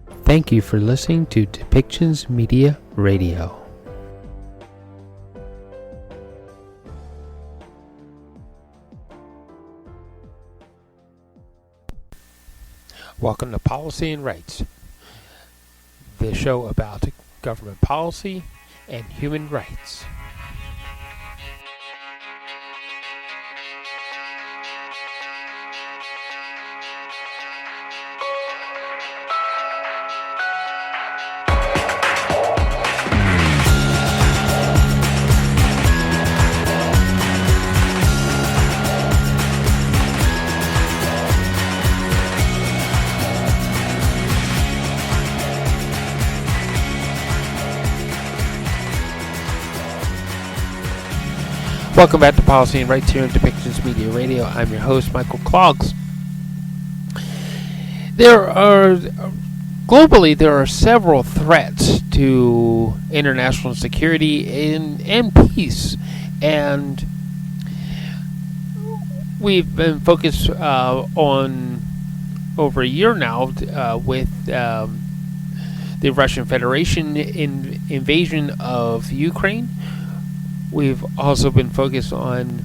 Thank you for listening to Depictions Media Radio. Welcome to Policy and Rights, the show about government policy and human rights. Welcome back to Policy and Rights here on Depictions Media Radio. I'm your host, Michael Clogs. Globally, there are several threats to international security and peace. And we've been focused on over a year now with the Russian Federation invasion of Ukraine. We've also been focused on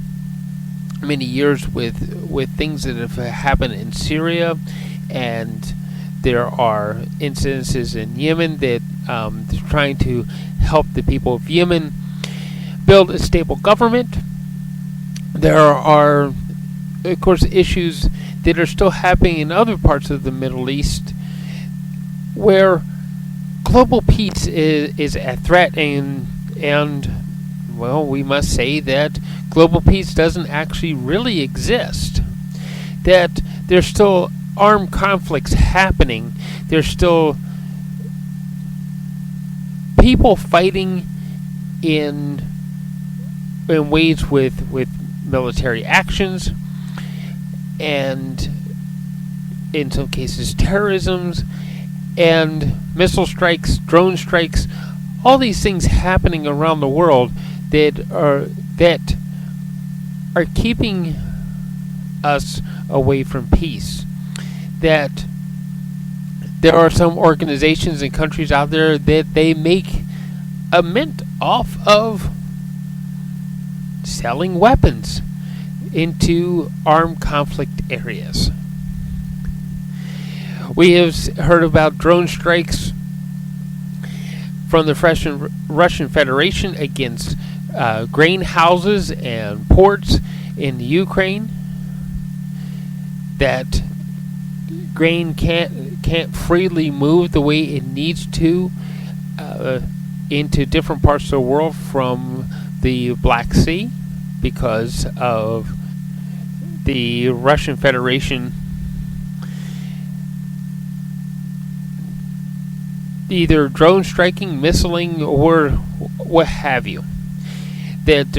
many years with things that have happened in Syria, and there are incidences in Yemen that they're trying to help the people of Yemen build a stable government. There are, of course, issues that are still happening in other parts of the Middle East where global peace is a threat, and well, we must say that global peace doesn't actually really exist. That there's still armed conflicts happening. There's still people fighting in ways with military actions, and in some cases terrorisms, and missile strikes, drone strikes, all these things happening around the world that are keeping us away from peace. That there are some organizations and countries out there that they make a mint off of selling weapons into armed conflict areas. We have heard about drone strikes from the Russian Federation against grain houses and ports in Ukraine. That grain can't freely move the way it needs to into different parts of the world from the Black Sea because of the Russian Federation either drone striking, missiling, or what have you. That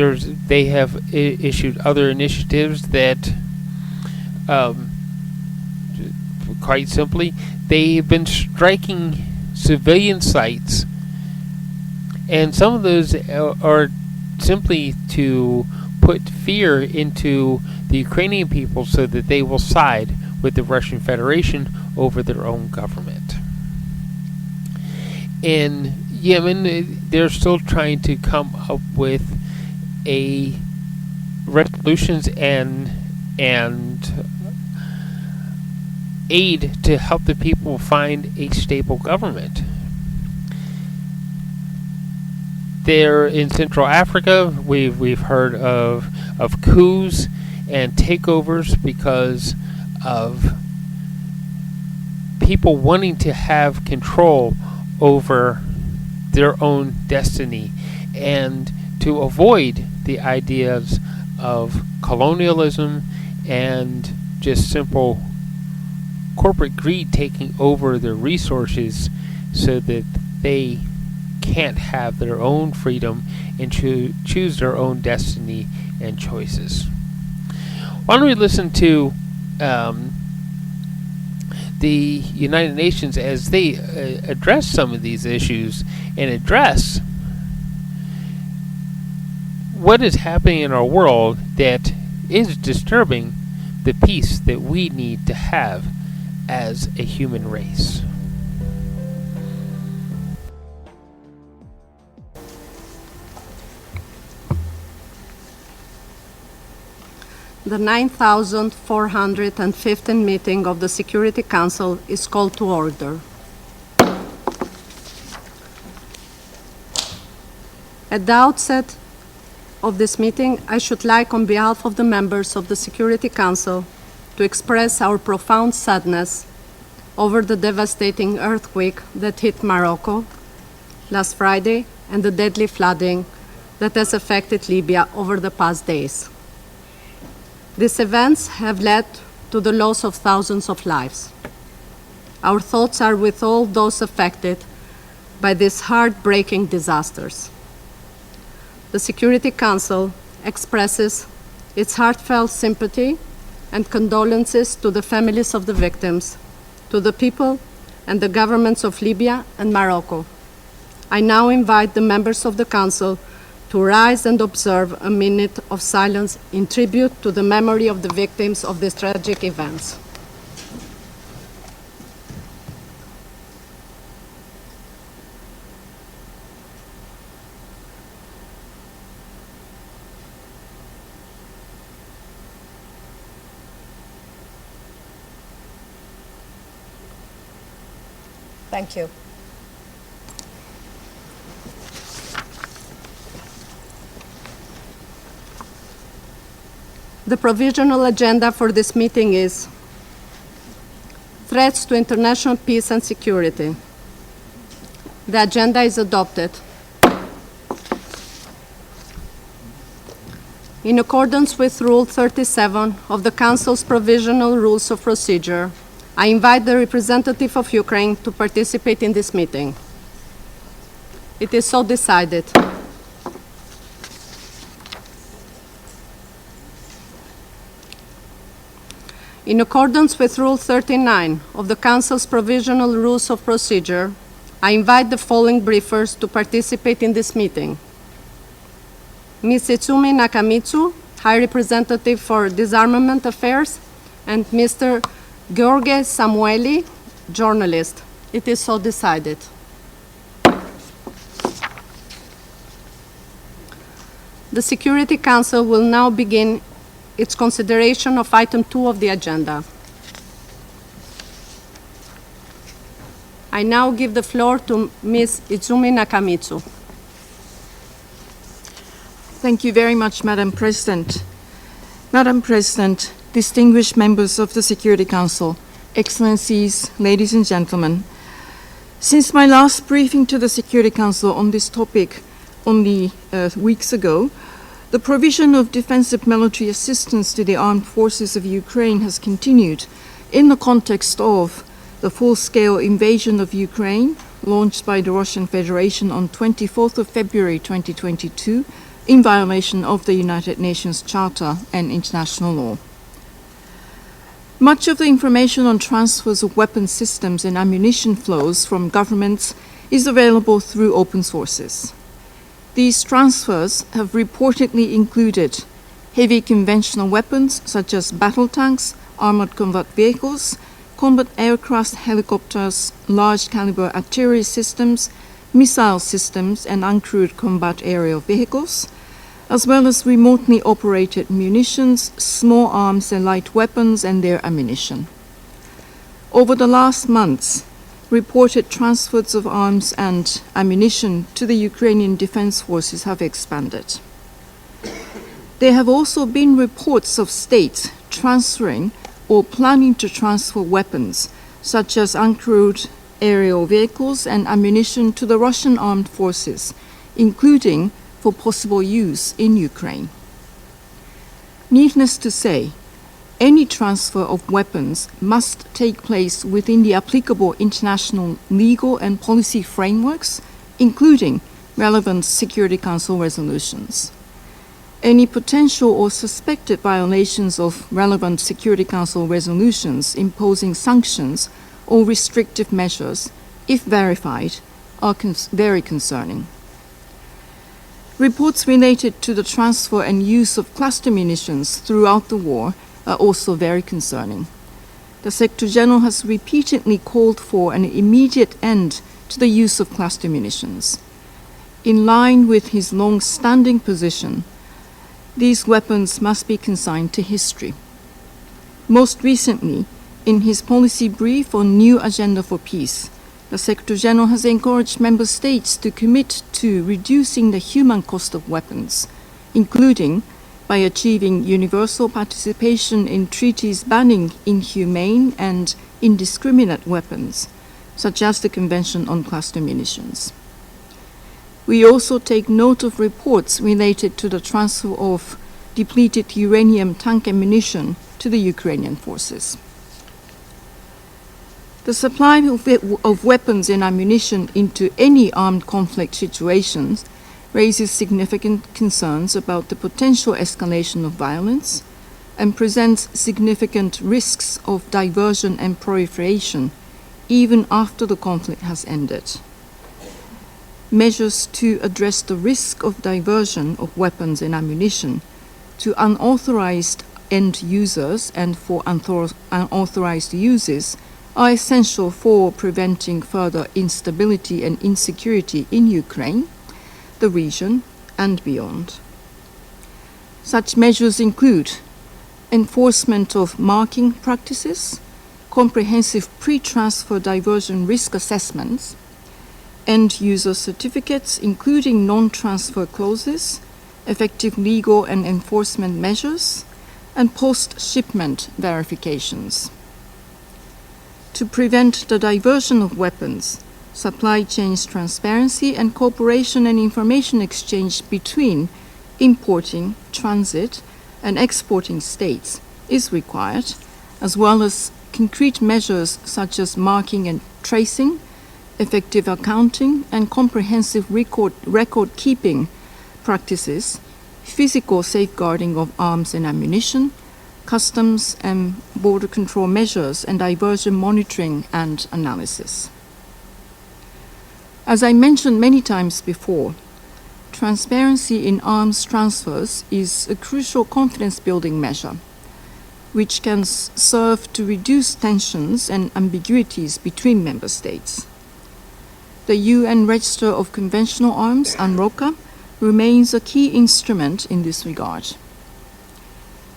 they have issued other initiatives that, quite simply, they've been striking civilian sites, and some of those are simply to put fear into the Ukrainian people so that they will side with the Russian Federation over their own government. In Yemen, they're still trying to come up with resolutions and aid to help the people find a stable government. There in Central Africa, we've heard of coups and takeovers because of people wanting to have control over their own destiny and to avoid the ideas of colonialism and just simple corporate greed taking over their resources so that they can't have their own freedom and choose their own destiny and choices. Why don't we listen to the United Nations as they address some of these issues and address what is happening in our world that is disturbing the peace that we need to have as a human race. The 9,415 meeting of the Security Council is called to order. At the outset of this meeting, I should like, on behalf of the members of the Security Council, to express our profound sadness over the devastating earthquake that hit Morocco last Friday and the deadly flooding that has affected Libya over the past days. These events have led to the loss of thousands of lives. Our thoughts are with all those affected by these heartbreaking disasters. The Security Council expresses its heartfelt sympathy and condolences to the families of the victims, to the people and the governments of Libya and Morocco. I now invite the members of the Council to rise and observe a minute of silence in tribute to the memory of the victims of these tragic events. Thank you. The provisional agenda for this meeting is threats to international peace and security. The agenda is adopted. In accordance with Rule 37 of the Council's Provisional Rules of Procedure, I invite the representative of Ukraine to participate in this meeting. It is so decided. In accordance with Rule 39 of the Council's Provisional Rules of Procedure, I invite the following briefers to participate in this meeting: Ms. Itsumi Nakamitsu, High Representative for Disarmament Affairs, and Mr. George Samueli, journalist. It is so decided. The Security Council will now begin its consideration of item 2 of the agenda. I now give the floor to Ms. Itsumi Nakamitsu. Thank you very much, Madam President. Madam President, distinguished members of the Security Council, Excellencies, ladies and gentlemen, since my last briefing to the Security Council on this topic only weeks ago, the provision of defensive military assistance to the armed forces of Ukraine has continued in the context of the full-scale invasion of Ukraine launched by the Russian Federation on 24th of February 2022 in violation of the United Nations Charter and international law. Much of the information on transfers of weapon systems and ammunition flows from governments is available through open sources. These transfers have reportedly included heavy conventional weapons such as battle tanks, armored combat vehicles, combat aircraft, helicopters, large caliber artillery systems, missile systems, and uncrewed combat aerial vehicles, as well as remotely operated munitions, small arms and light weapons and their ammunition. Over the last months, reported transfers of arms and ammunition to the Ukrainian Defense Forces have expanded. There have also been reports of states transferring or planning to transfer weapons, such as uncrewed aerial vehicles and ammunition to the Russian armed forces, including for possible use in Ukraine. Needless to say, any transfer of weapons must take place within the applicable international legal and policy frameworks, including relevant Security Council resolutions. Any potential or suspected violations of relevant Security Council resolutions imposing sanctions or restrictive measures, if verified, are very concerning. Reports related to the transfer and use of cluster munitions throughout the war are also very concerning. The Secretary General has repeatedly called for an immediate end to the use of cluster munitions. In line with his long-standing position, These weapons must be consigned to history. Most recently, in his policy brief on New Agenda for Peace, the Secretary General has encouraged member states to commit to reducing the human cost of weapons, including by achieving universal participation in treaties banning inhumane and indiscriminate weapons, such as the Convention on Cluster Munitions. We also take note of reports related to the transfer of depleted uranium tank ammunition to the Ukrainian forces. The supply of weapons and ammunition into any armed conflict situations raises significant concerns about the potential escalation of violence and presents significant risks of diversion and proliferation even after the conflict has ended. Measures to address the risk of diversion of weapons and ammunition to unauthorized end users and for unauthorized uses are essential for preventing further instability and insecurity in Ukraine, the region, and beyond. Such measures include enforcement of marking practices, comprehensive pre-transfer diversion risk assessments, end-user certificates, including non-transfer clauses, effective legal and enforcement measures, and post-shipment verifications. To prevent the diversion of weapons, supply chains transparency and cooperation and information exchange between importing, transit, and exporting states is required, as well as concrete measures such as marking and tracing, effective accounting, and comprehensive record-keeping practices, physical safeguarding of arms and ammunition, customs and border control measures, and diversion monitoring and analysis. As I mentioned many times before, transparency in arms transfers is a crucial confidence-building measure, which can serve to reduce tensions and ambiguities between member states. The UN Register of Conventional Arms, UNROCA, remains a key instrument in this regard.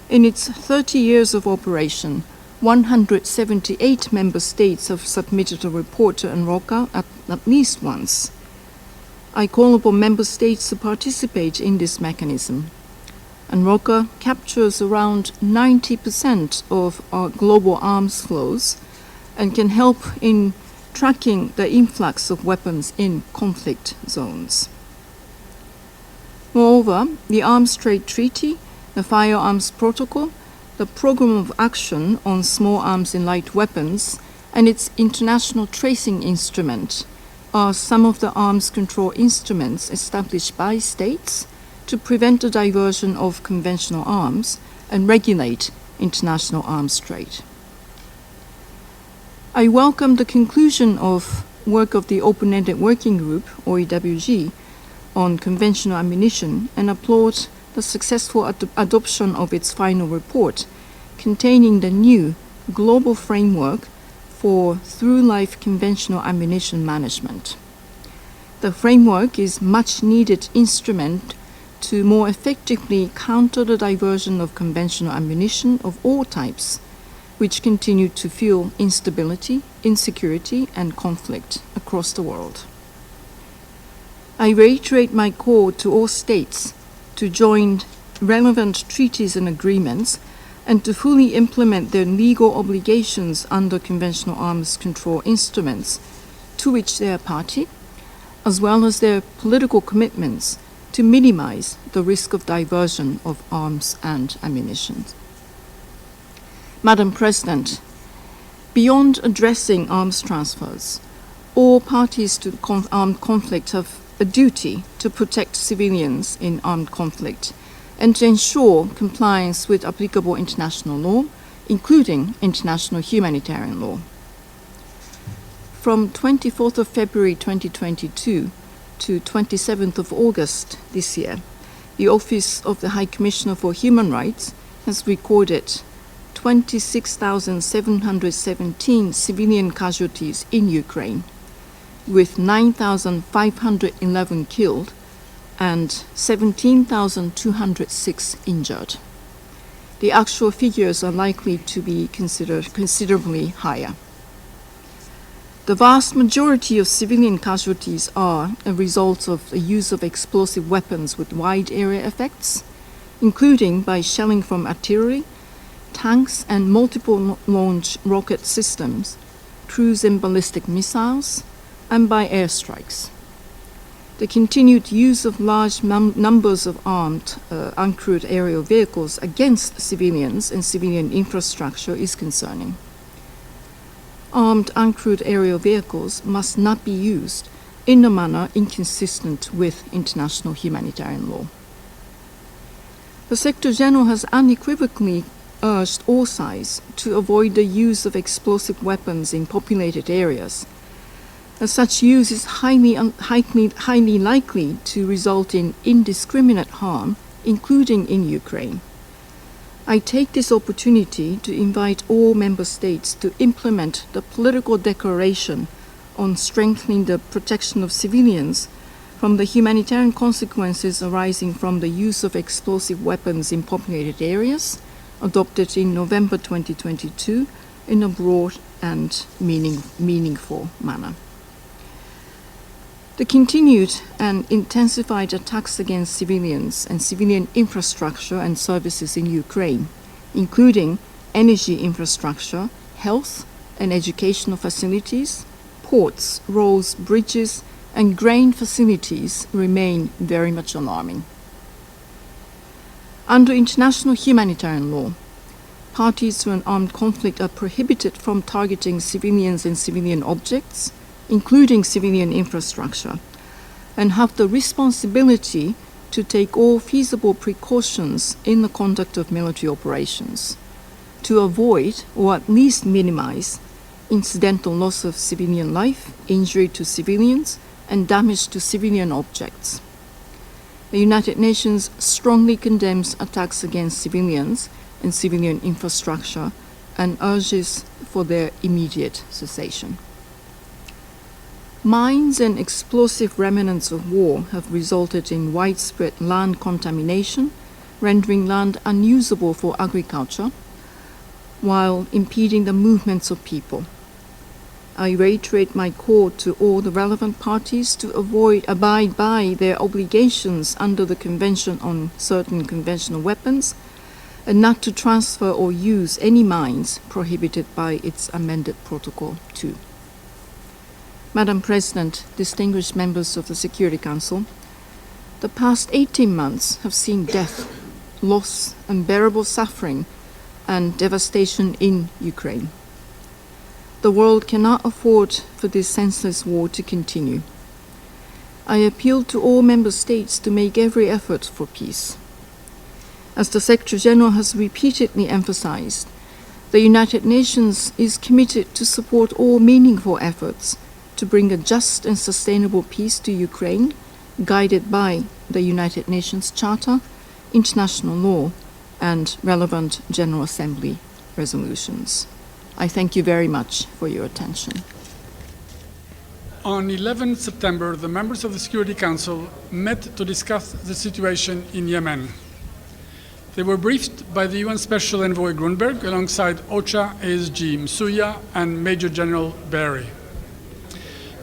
In its 30 years of operation, 178 member states have submitted a report to UNROCA at least once. I call upon member states to participate in this mechanism. UNROCA captures around 90% of our global arms flows and can help in tracking the influx of weapons in conflict zones. Moreover, the Arms Trade Treaty, the Firearms Protocol, the Program of Action on Small Arms and Light Weapons, and its International Tracing Instrument are some of the arms control instruments established by states to prevent the diversion of conventional arms and regulate international arms trade. I welcome the conclusion of work of the Open-Ended Working Group, or EWG, on conventional ammunition and applaud the successful adoption of its final report containing the new global framework for through-life conventional ammunition management. The framework is a much-needed instrument to more effectively counter the diversion of conventional ammunition of all types, which continue to fuel instability, insecurity, and conflict across the world. I reiterate my call to all states to join relevant treaties and agreements and to fully implement their legal obligations under conventional arms control instruments to which they are party, as well as their political commitments to minimize the risk of diversion of arms and ammunition. Madam President, beyond addressing arms transfers, all parties to armed conflict have a duty to protect civilians in armed conflict and to ensure compliance with applicable international law, including international humanitarian law. From 24th of February 2022 to 27th of August this year, the Office of the High Commissioner for Human Rights has recorded 26,717 civilian casualties in Ukraine, with 9,511 killed and 17,206 injured. The actual figures are likely to be considered considerably higher. The vast majority of civilian casualties are a result of the use of explosive weapons with wide area effects, including by shelling from artillery, tanks and multiple launch rocket systems, cruise and ballistic missiles, and by airstrikes. The continued use of large numbers of armed, uncrewed aerial vehicles against civilians and civilian infrastructure is concerning. Armed uncrewed aerial vehicles must not be used in a manner inconsistent with international humanitarian law. The Secretary General has unequivocally urged all sides to avoid the use of explosive weapons in populated areas, as such use is highly likely to result in indiscriminate harm, including in Ukraine. I take this opportunity to invite all member states to implement the political declaration on strengthening the protection of civilians from the humanitarian consequences arising from the use of explosive weapons in populated areas, adopted in November 2022 in a broad and meaningful manner. The continued and intensified attacks against civilians and civilian infrastructure and services in Ukraine, including energy infrastructure, health and educational facilities, ports, roads, bridges, and grain facilities, remain very much alarming. Under international humanitarian law, parties to an armed conflict are prohibited from targeting civilians and civilian objects, including civilian infrastructure, and have the responsibility to take all feasible precautions in the conduct of military operations to avoid or at least minimize incidental loss of civilian life, injury to civilians, and damage to civilian objects. The United Nations strongly condemns attacks against civilians and civilian infrastructure and urges for their immediate cessation. Mines and explosive remnants of war have resulted in widespread land contamination, rendering land unusable for agriculture, while impeding the movements of people. I reiterate my call to all the relevant parties to abide by their obligations under the Convention on Certain Conventional Weapons, and not to transfer or use any mines prohibited by its amended Protocol 2. Madam President, distinguished members of the Security Council, the past 18 months have seen death, loss, unbearable suffering, and devastation in Ukraine. The world cannot afford for this senseless war to continue. I appeal to all member states to make every effort for peace. As the Secretary General has repeatedly emphasized, the United Nations is committed to support all meaningful efforts to bring a just and sustainable peace to Ukraine, guided by the United Nations Charter, international law, and relevant General Assembly resolutions. I thank you very much for your attention. On 11 September, the members of the Security Council met to discuss the situation in Yemen. They were briefed by the UN Special Envoy Grundberg alongside OCHA, ASG Msuya, and Major General Beary.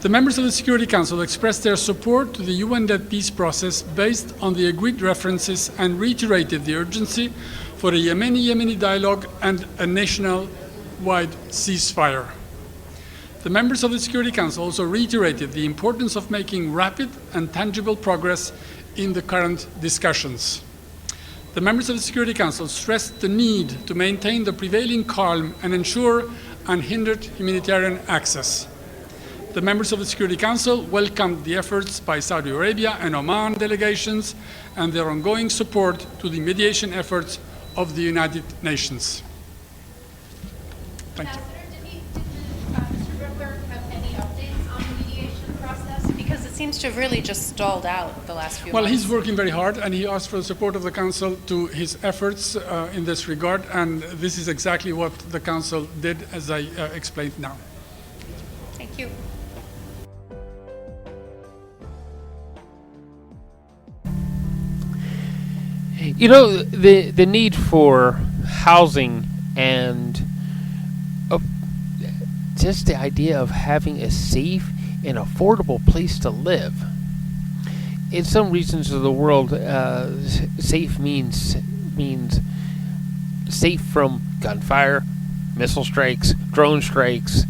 The members of the Security Council expressed their support to the UN-led peace process based on the agreed references and reiterated the urgency for a Yemeni-Yemeni dialogue and a national-wide ceasefire. The members of the Security Council also reiterated the importance of making rapid and tangible progress in the current discussions. The members of the Security Council stressed the need to maintain the prevailing calm and ensure unhindered humanitarian access. The members of the Security Council welcomed the efforts by Saudi Arabia and Oman delegations and their ongoing support to the mediation efforts of the United Nations. Thank you. Mr. Grundberg have any updates on the mediation process? Because it seems to have really just stalled out the last few months. Well, he's working very hard, and he asked for the support of the Council to his efforts in this regard, and this is exactly what the Council did, as I explained now. Thank you. You know, the need for housing and just the idea of having a safe and affordable place to live. In some regions of the world, safe means safe from gunfire, missile strikes, drone strikes,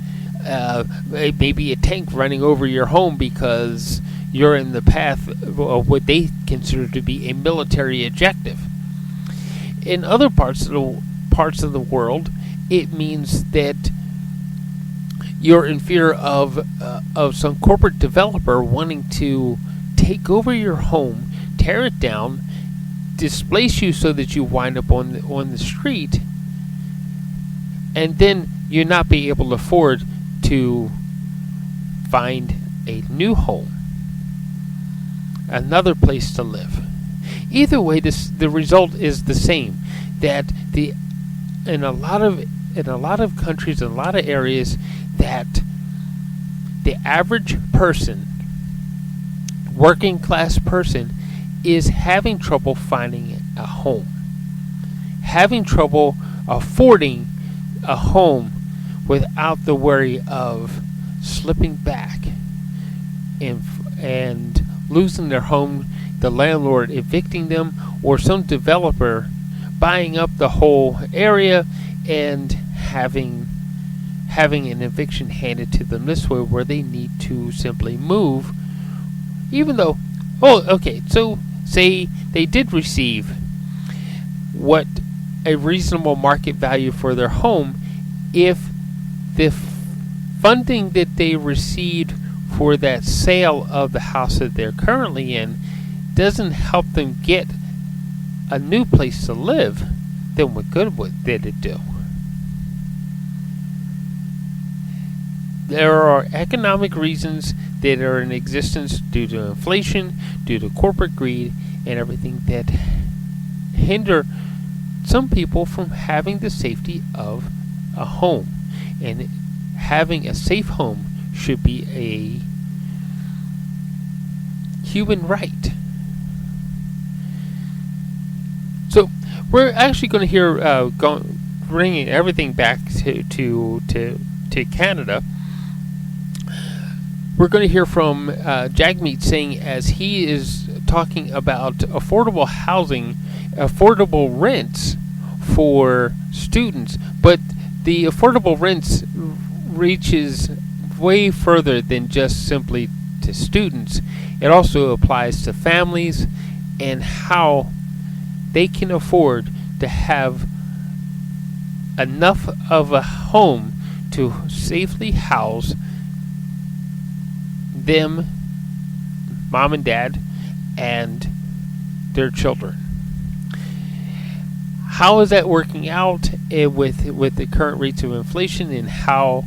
maybe a tank running over your home because you're in the path of what they consider to be a military objective. In other parts of the world, it means that you're in fear of some corporate developer wanting to take over your home, tear it down, displace you so that you wind up on the street, and then you not be able to afford to find a new home, another place to live. Either way, the result is the same. That in a lot of countries, in a lot of areas, that the average person, working class person, is having trouble finding a home, having trouble affording a home without the worry of slipping back and losing their home, the landlord evicting them, or some developer buying up the whole area and having an eviction handed to them this way, where they need to simply move, even though, so say they did receive what a reasonable market value for their home. If the funding that they received for that sale of the house that they're currently in doesn't help them get a new place to live, then what good did it do? There are economic reasons that are in existence due to inflation, due to corporate greed, and everything that hinder some people from having the safety of a home. And having a safe home should be a human right. So we're actually going to hear bringing everything back to Canada. We're going to hear from Jagmeet Singh as he is talking about affordable housing, affordable rents for students. But the affordable rents reaches way further than just simply to students. It also applies to families and how they can afford to have enough of a home to safely house them, mom and dad, and their children. How is that working out with the current rates of inflation, and how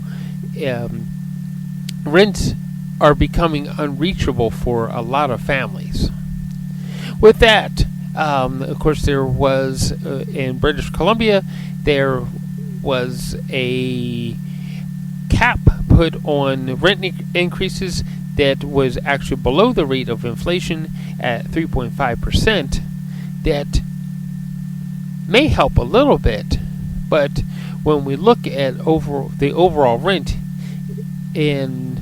rents are becoming unreachable for a lot of families? With that, of course, there was in British Columbia, there was a cap put on rent increases that was actually below the rate of inflation at 3.5%. That may help a little bit, but when we look at the overall rent in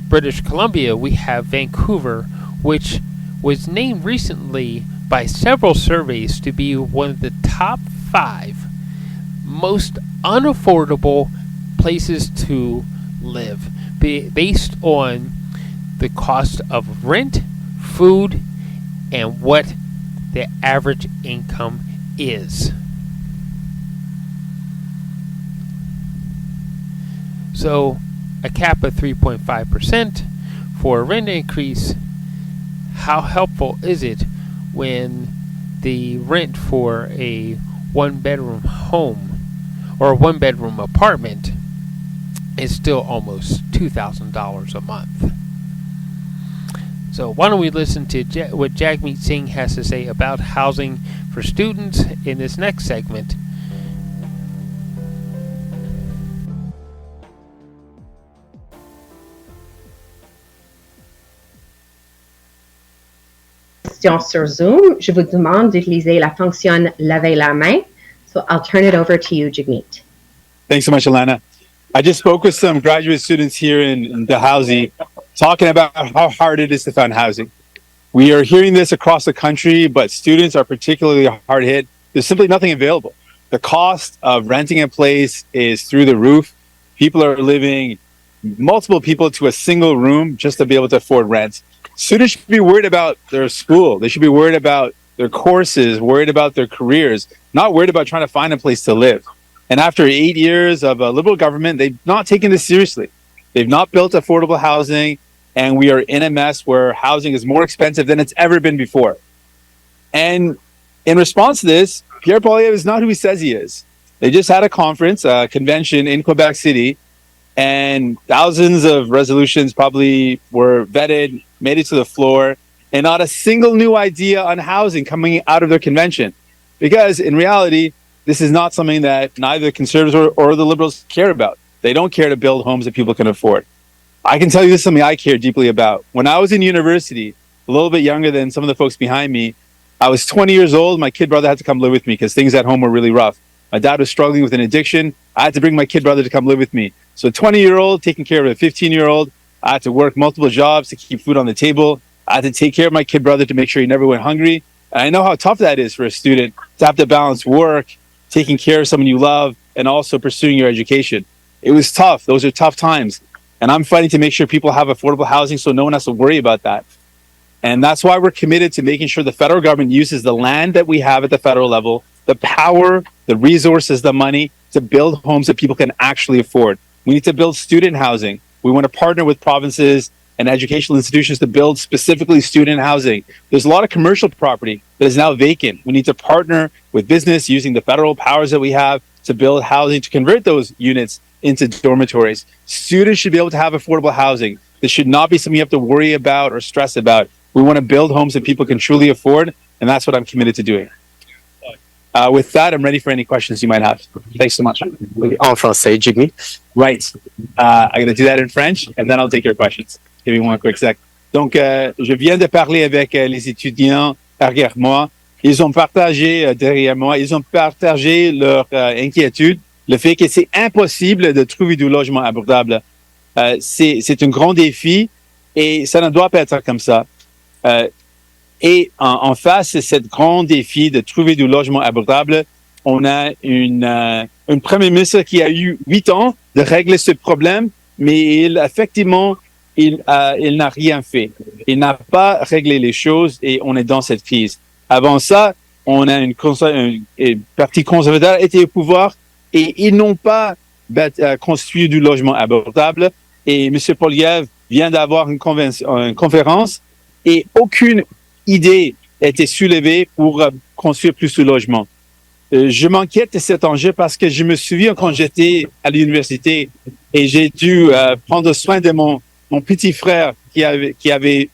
British Columbia, we have Vancouver, which was named recently by several surveys to be one of the top 5 most unaffordable places to live, based on the cost of rent, food, and what the average income is. So a cap of 3.5% for a rent increase, how helpful is it when the rent for a one-bedroom home or a one-bedroom apartment is still almost $2,000 a month? So why don't we listen to what Jagmeet Singh has to say about housing for students in this next segment. questions sur Zoom, je vous demande d'utiliser la fonction lever la main. So I'll turn it over to you, Jagmeet. Thanks so much, Alana. I just spoke with some graduate students here in Dalhousie talking about how hard it is to find housing. We are hearing this across the country, but students are particularly hard hit. There's simply nothing available. The cost of renting a place is through the roof. People are living multiple people to a single room just to be able to afford rent. Students should be worried about their school. They should be worried about their courses, worried about their careers, not worried about trying to find a place to live. And after 8 years of a liberal government, they've not taken this seriously. They've not built affordable housing, and we are in a mess where housing is more expensive than it's ever been before. And in response to this, Pierre Poilievre is not who he says he is. They just had a conference, a convention in Quebec City, and thousands of resolutions probably were vetted, made it to the floor, and not a single new idea on housing coming out of their convention. Because in reality, this is not something that neither the Conservatives or the Liberals care about. They don't care to build homes that people can afford. I can tell you this is something I care deeply about. When I was in university, a little bit younger than some of the folks behind me, I was 20 years old. My kid brother had to come live with me because things at home were really rough. My dad was struggling with an addiction. I had to bring my kid brother to come live with me. So a 20-year-old taking care of a 15-year-old. I had to work multiple jobs to keep food on the table. I had to take care of my kid brother to make sure he never went hungry. And I know how tough that is for a student to have to balance work, taking care of someone you love, and also pursuing your education. It was tough. Those are tough times. And I'm fighting to make sure people have affordable housing so no one has to worry about that. And that's why we're committed to making sure the federal government uses the land that we have at the federal level, the power, the resources, the money to build homes that people can actually afford. We need to build student housing. We want to partner with provinces and educational institutions to build specifically student housing. There's a lot of commercial property that is now vacant. We need to partner with business using the federal powers that we have to build housing, to convert those units into dormitories. Students should be able to have affordable housing. This should not be something you have to worry about or stress about. We want to build homes that people can truly afford, and that's what I'm committed to doing. With that, I'm ready for any questions you might have. Thanks so much. En français, Jagmeet. Right. I'm going to do that in French, and then I'll take your questions. Give me one quick sec. Donc, je viens de parler avec les étudiants derrière moi. Ils ont partagé derrière moi, ils ont partagé leur inquiétude, le fait que c'est impossible de trouver du logement abordable. C'est un grand défi et ça ne doit pas être comme ça. Et en face de ce grand défi de trouver du logement abordable, on a une première ministre qui a eu 8 ans de régler ce problème, mais effectivement, il n'a rien fait. Il n'a pas réglé les choses et on est dans cette crise. Avant ça, on a un parti conservateur était au pouvoir et ils n'ont pas construit du logement abordable. Et M. Poilievre vient d'avoir une conférence et aucune idée a été soulevée pour construire plus de logements. Je m'inquiète de cet enjeu parce que je me souviens quand j'étais à l'université et j'ai dû prendre soin de mon petit frère qui avait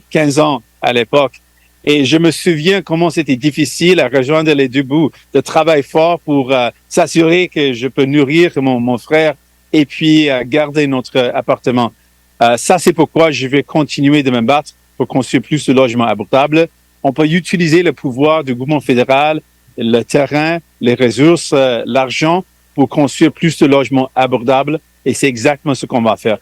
15 ans à l'époque. Et je me souviens comment c'était difficile à rejoindre les deux bouts de travail fort pour s'assurer que je peux nourrir mon frère et puis garder notre appartement. Ça, c'est pourquoi je vais continuer de me battre pour construire plus de logements abordables. On peut utiliser le pouvoir du gouvernement fédéral, le terrain, les ressources, l'argent pour construire plus de logements abordables. Et c'est exactement ce qu'on va faire.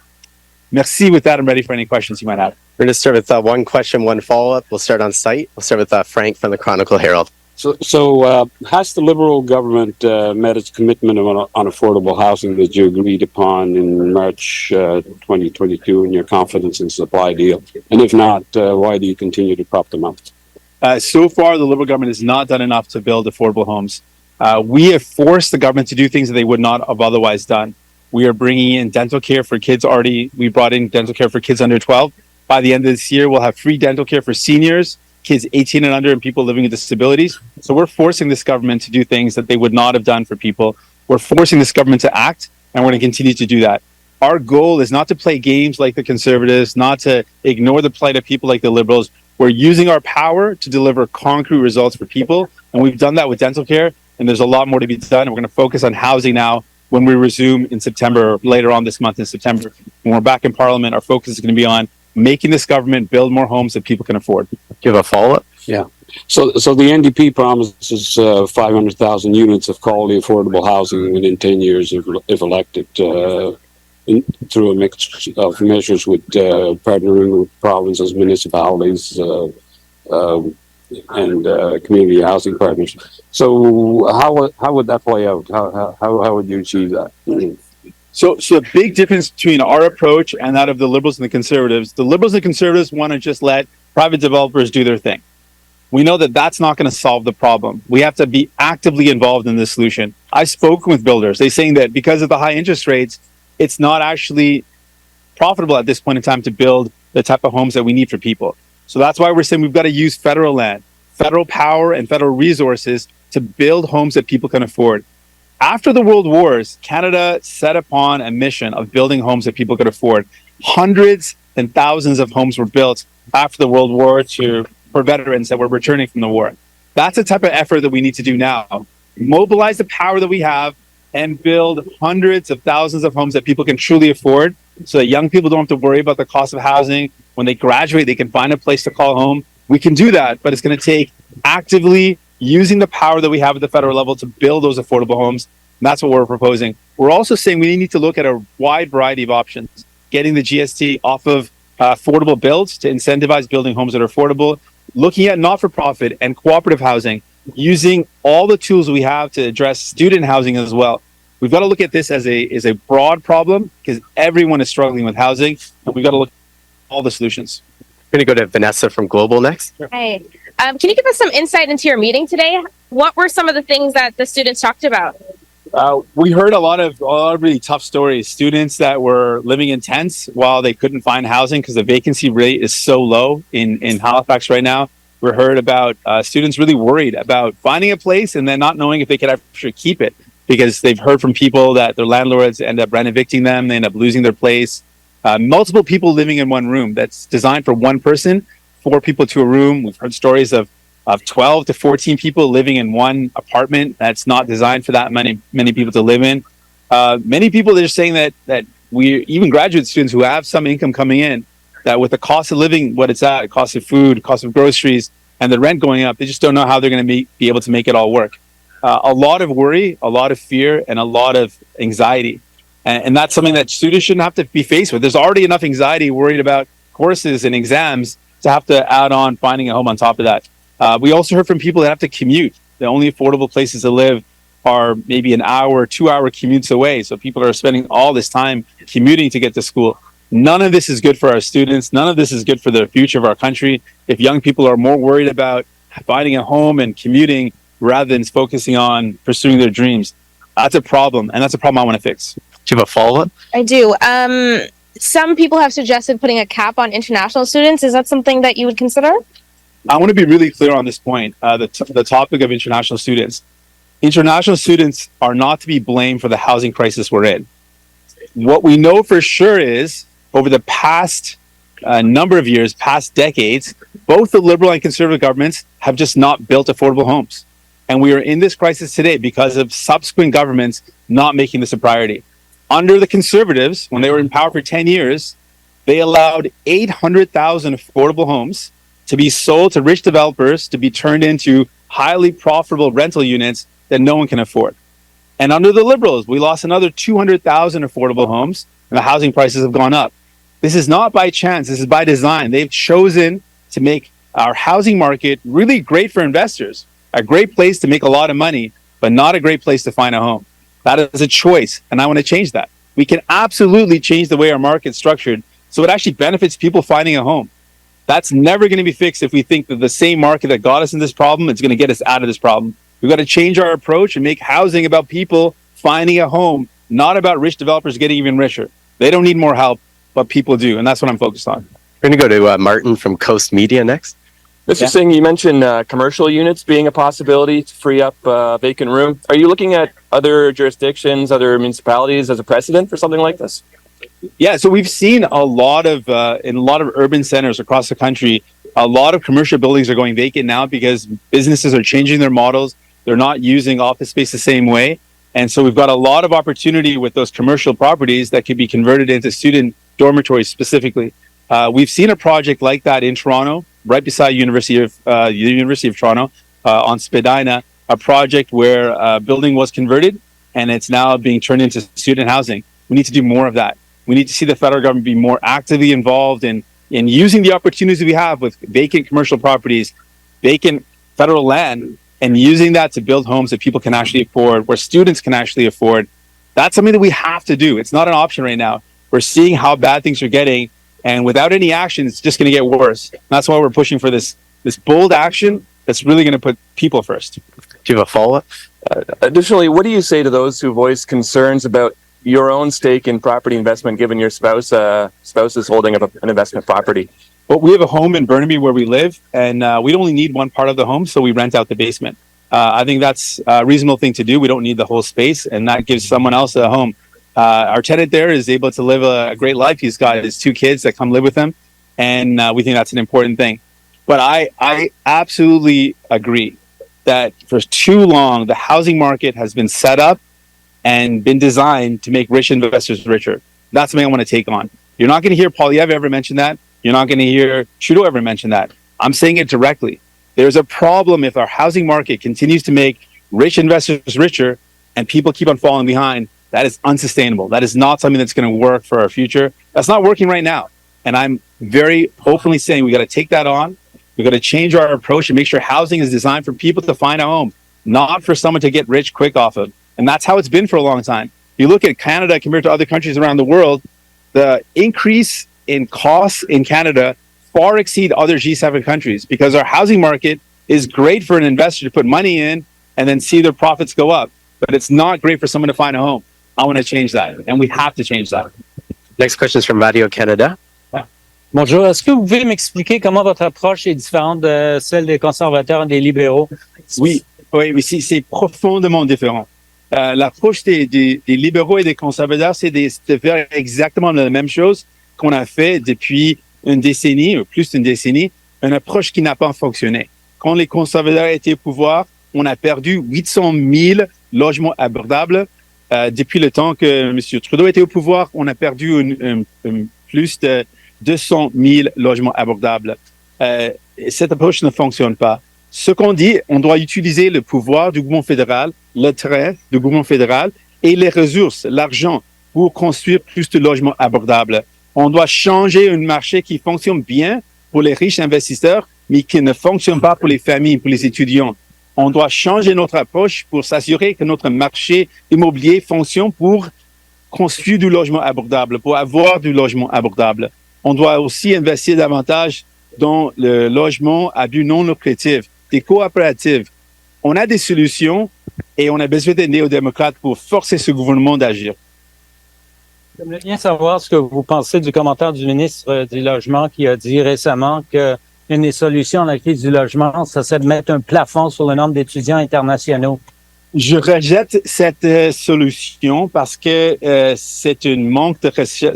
Merci. With that, I'm ready for any questions you might have. We're going to start with one question, one follow-up. We'll start on site. We'll start with Frank from the Chronicle Herald. So has the Liberal government met its commitment on affordable housing that you agreed upon in March 2022 in your confidence and supply deal? And if not, why do you continue to prop them up? So far, the Liberal government has not done enough to build affordable homes. We have forced the government to do things that they would not have otherwise done. We are bringing in dental care for kids already. We brought in dental care for kids under 12. By the end of this year, we'll have free dental care for seniors, kids 18 and under, and people living with disabilities. So we're forcing this government to do things that they would not have done for people. We're forcing this government to act, and we're going to continue to do that. Our goal is not to play games like the Conservatives, not to ignore the plight of people like the Liberals. We're using our power to deliver concrete results for people, and we've done that with dental care, and there's a lot more to be done. And we're going to focus on housing now when we resume in September, or later on this month in September. When we're back in Parliament, our focus is going to be on making this government build more homes that people can afford. Do you have a follow-up? Yeah. So the NDP promises 500,000 units of quality affordable housing within 10 years if elected, through a mix of measures with partnering with provinces, municipalities, and community housing partners. So how would that play out? How would you achieve that? So the big difference between our approach and that of the Liberals and the Conservatives, the Liberals and Conservatives want to just let private developers do their thing. We know that that's not going to solve the problem. We have to be actively involved in this solution. I've spoken with builders. They're saying that because of the high interest rates, it's not actually profitable at this point in time to build the type of homes that we need for people. So that's why we're saying we've got to use federal land, federal power, and federal resources to build homes that people can afford. After the World Wars, Canada set upon a mission of building homes that people could afford. Hundreds and thousands of homes were built after the World War for veterans that were returning from the war. That's the type of effort that we need to do now. Mobilize the power that we have and build hundreds of thousands of homes that people can truly afford so that young people don't have to worry about the cost of housing. When they graduate, they can find a place to call home. We can do that, but it's going to take actively using the power that we have at the federal level to build those affordable homes. And that's what we're proposing. We're also saying we need to look at a wide variety of options, getting the GST off of affordable builds to incentivize building homes that are affordable, looking at not-for-profit and cooperative housing, using all the tools we have to address student housing as well. We've got to look at this as a broad problem because everyone is struggling with housing, and we've got to look at all the solutions. We're going to go to Vanessa from Global next. Hi. Can you give us some insight into your meeting today? What were some of the things that the students talked about? We heard a lot of really tough stories. Students that were living in tents while they couldn't find housing because the vacancy rate is so low in Halifax right now. We heard about students really worried about finding a place and then not knowing if they could actually keep it because they've heard from people that their landlords end up rent evicting them, they end up losing their place. Multiple people living in one room that's designed for one person, 4 people to a room. We've heard stories of 12 to 14 people living in one apartment that's not designed for that many people to live in. Many people are saying that we, even graduate students who have some income coming in, that with the cost of living, what it's at, cost of food, cost of groceries, and the rent going up, they just don't know how they're going to be able to make it all work. A lot of worry, a lot of fear, and a lot of anxiety. And that's something that students shouldn't have to be faced with. There's already enough anxiety worried about courses and exams to have to add on finding a home on top of that. We also heard from people that have to commute. The only affordable places to live are maybe an hour, 2-hour commutes away. So people are spending all this time commuting to get to school. None of this is good for our students. None of this is good for the future of our country. If young people are more worried about finding a home and commuting rather than focusing on pursuing their dreams, that's a problem. And that's a problem I want to fix. Do you have a follow-up? I do. Some people have suggested putting a cap on international students. Is that something that you would consider? I want to be really clear on this point, the topic of international students. International students are not to be blamed for the housing crisis we're in. What we know for sure is, over the past number of years, past decades, both the Liberal and Conservative governments have just not built affordable homes. And we are in this crisis today because of subsequent governments not making this a priority. Under the Conservatives, when they were in power for 10 years, they allowed 800,000 affordable homes to be sold to rich developers to be turned into highly profitable rental units that no one can afford. And under the Liberals, we lost another 200,000 affordable homes and the housing prices have gone up. This is not by chance, this is by design. They've chosen to make our housing market really great for investors, a great place to make a lot of money, but not a great place to find a home. That is a choice, and I want to change that. We can absolutely change the way our market's structured so it actually benefits people finding a home. That's never going to be fixed if we think that the same market that got us in this problem is going to get us out of this problem. We've got to change our approach and make housing about people finding a home, not about rich developers getting even richer. They don't need more help, but people do, and that's what I'm focused on. We're going to go to Martin from Coast Media next. Mr. Singh, you mentioned commercial units being a possibility to free up vacant room. Are you looking at other jurisdictions, other municipalities as a precedent for something like this? Yeah, so we've seen a lot of, in a lot of urban centers across the country, a lot of commercial buildings are going vacant now because businesses are changing their models. They're not using office space the same way. And so we've got a lot of opportunity with those commercial properties that could be converted into student dormitories specifically. We've seen a project like that in Toronto, right beside the University of Toronto, on Spadina, a project where a building was converted and it's now being turned into student housing. We need to do more of that. We need to see the federal government be more actively involved in using the opportunities we have with vacant commercial properties, vacant federal land, and using that to build homes that people can actually afford, where students can actually afford. That's something that we have to do. It's not an option right now. We're seeing how bad things are getting, and without any action, it's just going to get worse. And that's why we're pushing for this bold action that's really going to put people first. Do you have a follow-up? Additionally, what do you say to those who voice concerns about your own stake in property investment, given your spouse is holding up an investment property? Well, we have a home in Burnaby where we live, and we only need one part of the home, so we rent out the basement. I think that's a reasonable thing to do. We don't need the whole space, and that gives someone else a home. Our tenant there is able to live a great life. He's got his 2 kids that come live with him, and we think that's an important thing. But I absolutely agree that for too long, the housing market has been set up and been designed to make rich investors richer. That's something I want to take on. You're not going to hear Poilievre ever mention that. You're not going to hear Trudeau ever mention that. I'm saying it directly. There's a problem if our housing market continues to make rich investors richer and people keep on falling behind. That is unsustainable. That is not something that's going to work for our future. That's not working right now. And I'm very openly saying we got to take that on. We got to change our approach and make sure housing is designed for people to find a home, not for someone to get rich quick off of. And that's how it's been for a long time. You look at Canada compared to other countries around the world, the increase in costs in Canada far exceed other G7 countries because our housing market is great for an investor to put money in and then see their profits go up. But it's not great for someone to find a home. I want to change that, and we have to change that. Next question is from Radio Canada. Bonjour. Est-ce que vous pouvez m'expliquer comment votre approche est différente de celle des conservateurs et des libéraux? Oui, c'est profondément différent. L'approche des libéraux et des conservateurs, c'est de faire exactement la même chose qu'on a fait depuis une décennie, ou plus d'une décennie, une approche qui n'a pas fonctionné. Quand les conservateurs étaient au pouvoir, on a perdu 800 000 logements abordables. Depuis le temps que M. Trudeau était au pouvoir, on a perdu plus de 200 000 logements abordables. Cette approche ne fonctionne pas. Ce qu'on dit, on doit utiliser le pouvoir du gouvernement fédéral, le trait du gouvernement fédéral et les ressources, l'argent, pour construire plus de logements abordables. On doit changer un marché qui fonctionne bien pour les riches investisseurs, mais qui ne fonctionne pas pour les familles, pour les étudiants. On doit changer notre approche pour s'assurer que notre marché immobilier fonctionne pour construire du logement abordable, pour avoir du logement abordable. On doit aussi investir davantage dans le logement à but non lucratif, des coopératives. On a des solutions et on a besoin des néo-démocrates pour forcer ce gouvernement d'agir. J'aimerais bien savoir ce que vous pensez du commentaire du ministre du Logement qui a dit récemment que une des solutions à la crise du logement, ça serait de mettre un plafond sur le nombre d'étudiants internationaux. Je rejette cette solution parce que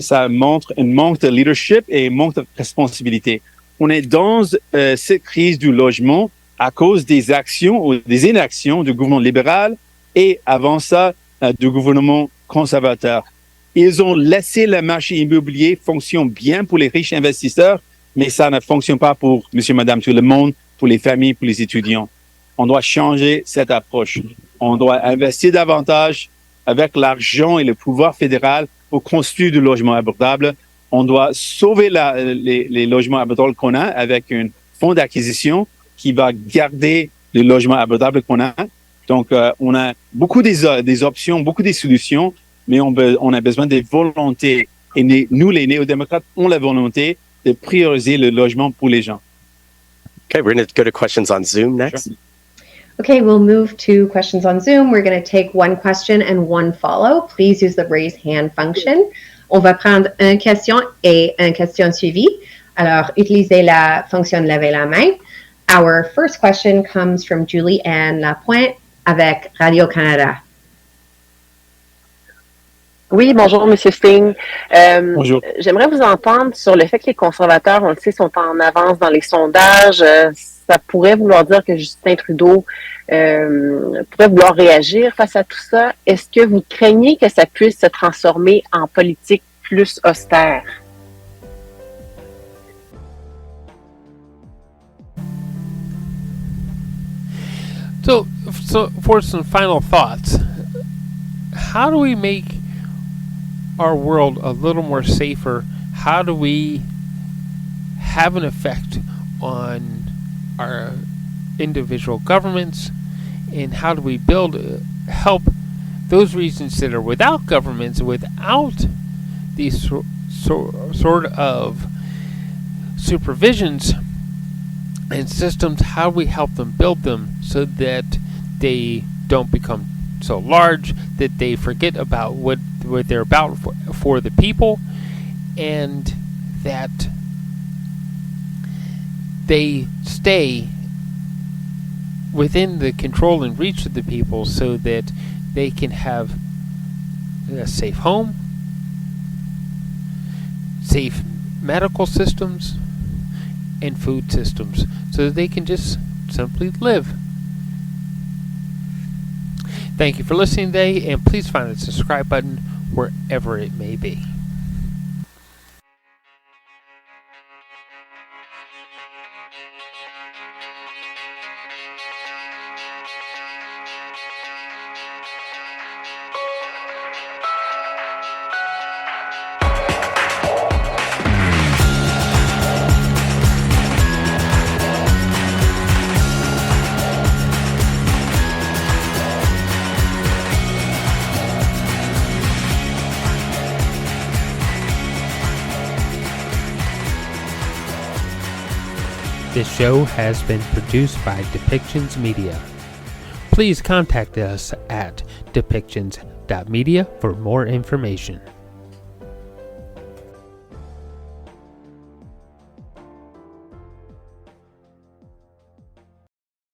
ça montre un manque de leadership et un manque de responsabilité. On est dans cette crise du logement à cause des actions ou des inactions du gouvernement libéral et avant ça du gouvernement conservateur. Ils ont laissé le marché immobilier fonctionner bien pour les riches investisseurs, mais ça ne fonctionne pas pour monsieur, madame, tout le monde, pour les familles, pour les étudiants. On doit changer cette approche. On doit investir davantage avec l'argent et le pouvoir fédéral pour construire du logement abordable. On doit sauver les logements abordables qu'on a avec un fonds d'acquisition qui va garder les logements abordables qu'on a. Donc, on a beaucoup des options, beaucoup des solutions, mais on a besoin des volontés. Et nous, les néo-démocrates, ont la volonté de prioriser le logement pour les gens. Okay, we're going to go to questions on Zoom next. Sure. Okay, we'll move to questions on Zoom. We're going to take one question and one follow. Please use the raise hand function. On va prendre une question et une question suivie. Alors, utilisez la fonction de lever la main. Our first question comes from Julie-Anne Lapointe avec Radio-Canada. Oui, bonjour, M. Singh. Bonjour. J'aimerais vous entendre sur le fait que les conservateurs, on le sait, sont en avance dans les sondages. Ça pourrait vouloir dire que Justin Trudeau pourrait vouloir réagir face à tout ça. Est-ce que vous craignez que ça puisse se transformer en politique plus austère? So for some final thoughts, how do we make our world a little more safer? How do we have an effect on our individual governments? And how do we help those regions that are without governments, without these sort of supervisions and systems? How do we help them build them so that they don't become so large that they forget about what they're about for the people, and that they stay within the control and reach of the people so that they can have a safe home, safe medical systems, and food systems, so that they can just simply live. Thank you for listening today, and please find the subscribe button wherever it may be. This show has been produced by Depictions Media. Please contact us at depictions.media for more information.